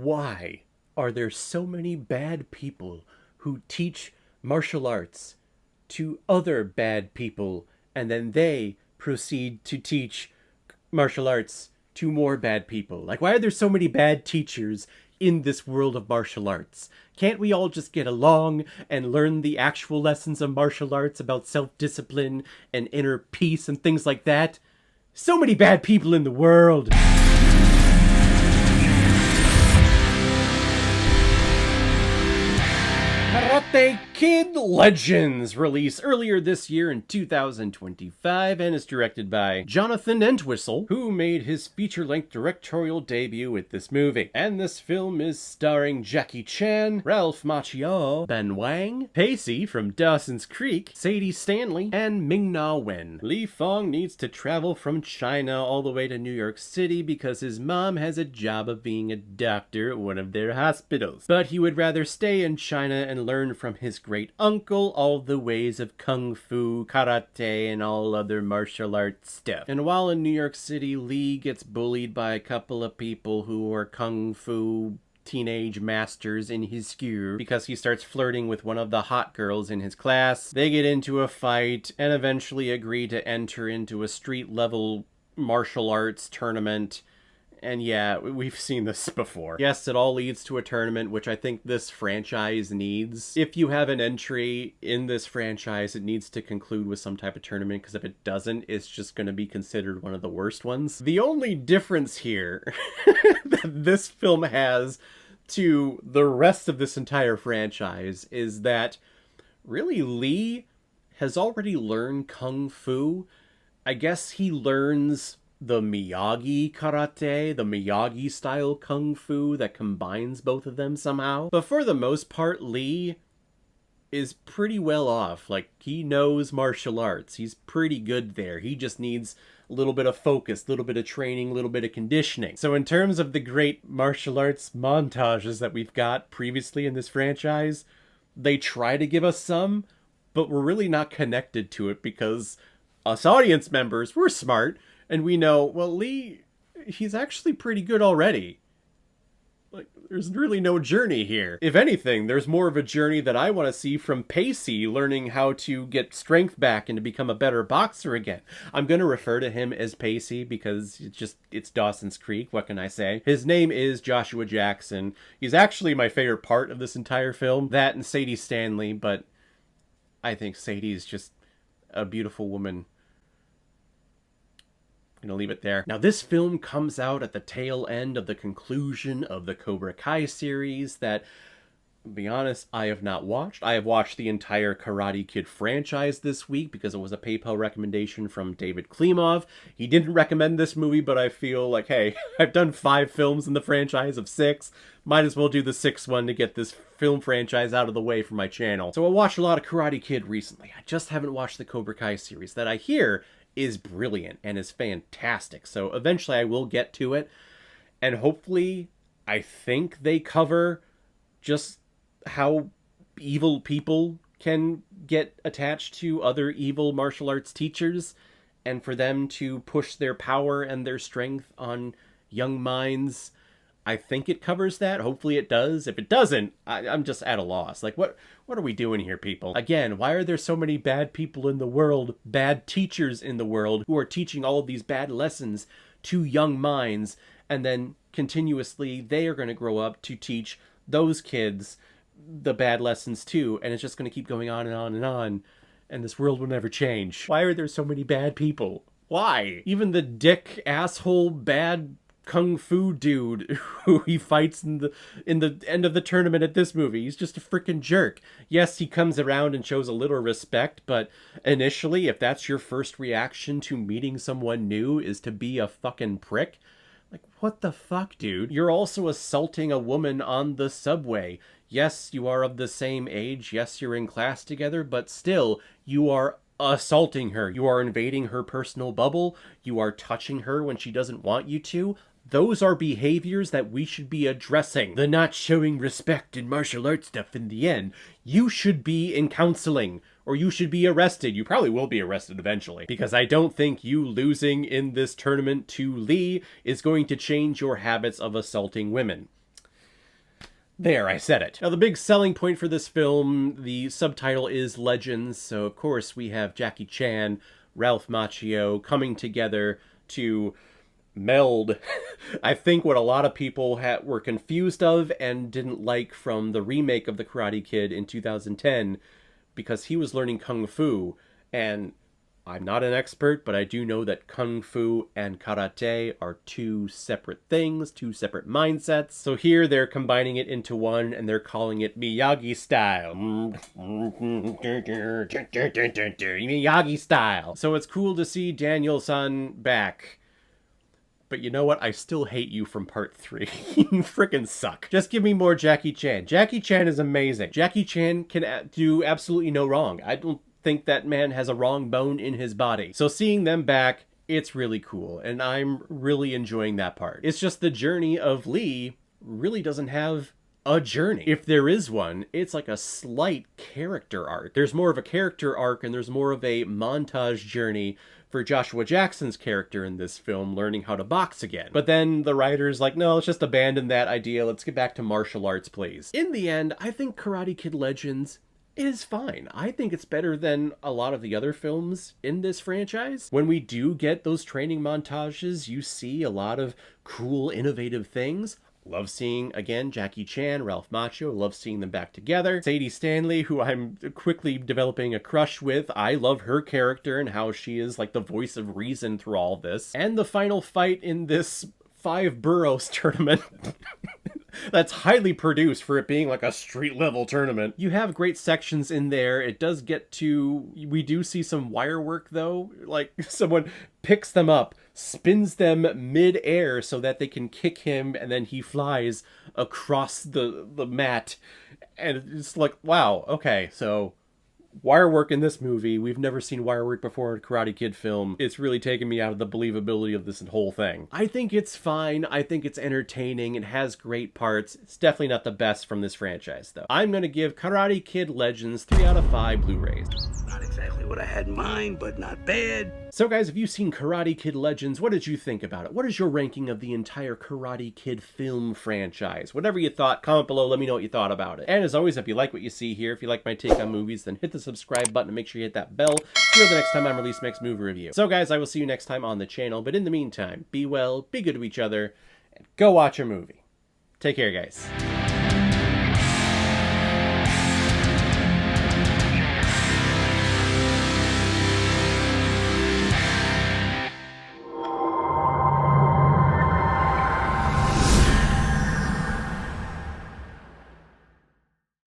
Why are there so many bad people who teach martial arts to other bad people and then they proceed to teach martial arts to more bad people? Like, why are there so many bad teachers in this world of martial arts? Can't we all just get along and learn the actual lessons of martial arts about self-discipline and inner peace and things like that? So many bad people in the world. Karate Kid Legends, released earlier this year in 2025, and is directed by Jonathan Entwistle, who made his feature-length directorial debut with this movie. And this film is starring Jackie Chan, Ralph Macchio, Ben Wang, Pacey from Dawson's Creek, Sadie Stanley, and Ming-Na Wen. Li Fong needs to travel from China all the way to New York City because his mom has a job of being a doctor at one of their hospitals. But he would rather stay in China and learn from his great uncle all the ways of kung fu, karate, and all other martial arts stuff. And while in New York City, Lee gets bullied by a couple of people who are kung fu teenage masters in his school because he starts flirting with one of the hot girls in his class. They get into a fight and eventually agree to enter into a street-level martial arts tournament. And yeah, we've seen this before. Yes, it all leads to a tournament, which I think this franchise needs. If you have an entry in this franchise, it needs to conclude with some type of tournament, because if it doesn't, it's just going to be considered one of the worst ones. The only difference here that this film has to the rest of this entire franchise is that really Lee has already learned kung fu. I guess he learns the Miyagi karate, the Miyagi style kung fu that combines both of them somehow. But for the most part, Lee is pretty well off. Like, he knows martial arts. He's pretty good there. He just needs a little bit of focus, a little bit of training, a little bit of conditioning. So in terms of the great martial arts montages that we've got previously in this franchise, they try to give us some, but we're really not connected to it because us audience members, we're smart. And we know, well, Lee, he's actually pretty good already. Like, there's really no journey here. If anything, there's more of a journey that I want to see from Pacey learning how to get strength back and to become a better boxer again. I'm going to refer to him as Pacey because it's Dawson's Creek. What can I say? His name is Joshua Jackson. He's actually my favorite part of this entire film. That and Sadie Stanley, but I think Sadie's just a beautiful woman. I'm gonna leave it there. Now, this film comes out at the tail end of the conclusion of the Cobra Kai series that, to be honest, I have not watched. I have watched the entire Karate Kid franchise this week because it was a PayPal recommendation from David Klimov. He didn't recommend this movie, but I feel like, hey, I've done 5 films in the franchise of 6. Might as well do the 6th one to get this film franchise out of the way for my channel. So I watched a lot of Karate Kid recently. I just haven't watched the Cobra Kai series that I hear is brilliant and is fantastic. So eventually I will get to it, and hopefully I think they cover just how evil people can get attached to other evil martial arts teachers, and for them to push their power and their strength on young minds. I think it covers that. Hopefully it does. If it doesn't, I'm just at a loss. Like, what are we doing here, people? Again, why are there so many bad people in the world, bad teachers in the world, who are teaching all of these bad lessons to young minds, and then continuously they are going to grow up to teach those kids the bad lessons too, and it's just going to keep going on and on and on, and this world will never change. Why are there so many bad people? Why? Even the dick, asshole, bad kung fu dude who he fights in the end of the tournament at this movie, he's just a freaking jerk. Yes, he comes around and shows a little respect, but initially, if that's your first reaction to meeting someone new is to be a fucking prick, like, what the fuck, dude? You're also assaulting a woman on the subway. Yes, you are of the same age. Yes, you're in class together, but still, you are assaulting her. You are invading her personal bubble. You are touching her when she doesn't want you to. Those are behaviors that we should be addressing. The not showing respect in martial arts stuff in the end. You should be in counseling, or you should be arrested. You probably will be arrested eventually, because I don't think you losing in this tournament to Lee is going to change your habits of assaulting women. There, I said it. Now, the big selling point for this film, the subtitle is Legends, so of course we have Jackie Chan, Ralph Macchio coming together to meld, I think, what a lot of people were confused of and didn't like from the remake of The Karate Kid in 2010, because he was learning Kung Fu, and I'm not an expert, but I do know that Kung Fu and Karate are two separate things, two separate mindsets. So here they're combining it into one, and they're calling it Miyagi style. Miyagi style. So it's cool to see Daniel-san back. But you know what? I still hate you from part 3. You frickin' suck. Just give me more Jackie Chan. Jackie Chan is amazing. Jackie Chan can do absolutely no wrong. I don't think that man has a wrong bone in his body. So seeing them back, it's really cool, and I'm really enjoying that part. It's just the journey of Lee really doesn't have a journey. If there is one, it's like a slight character arc. There's more of a character arc, and there's more of a montage journey for Joshua Jackson's character in this film learning how to box again. But then the writer's like, no, let's just abandon that idea. Let's get back to martial arts, please. In the end, I think Karate Kid Legends is fine. I think it's better than a lot of the other films in this franchise. When we do get those training montages, you see a lot of cool, innovative things. Love seeing, again, Jackie Chan, Ralph Macchio. Love seeing them back together. Sadie Stanley, who I'm quickly developing a crush with. I love her character and how she is like the voice of reason through all this. And the final fight in this 5 boroughs tournament that's highly produced for it being like a street level tournament. You have great sections in there. It does get to, we do see some wire work though, like someone picks them up, spins them mid-air so that they can kick him, and then he flies across the mat, and it's like, wow, okay, so wire work in this movie. We've never seen wire work before in a Karate Kid film. It's really taken me out of the believability of this whole thing. I think it's fine. I think it's entertaining. It has great parts. It's definitely not the best from this franchise, though. I'm going to give Karate Kid Legends 3 out of 5 Blu-rays. Not exactly what I had in mind, but not bad. So guys, if you've seen Karate Kid Legends, what did you think about it? What is your ranking of the entire Karate Kid film franchise? Whatever you thought, comment below, let me know what you thought about it. And as always, if you like what you see here, if you like my take on movies, then hit the subscribe button and make sure you hit that bell so you know the next time I release my next movie review. So guys, I will see you next time on the channel, but in the meantime, be well, be good to each other, and go watch a movie. Take care, guys.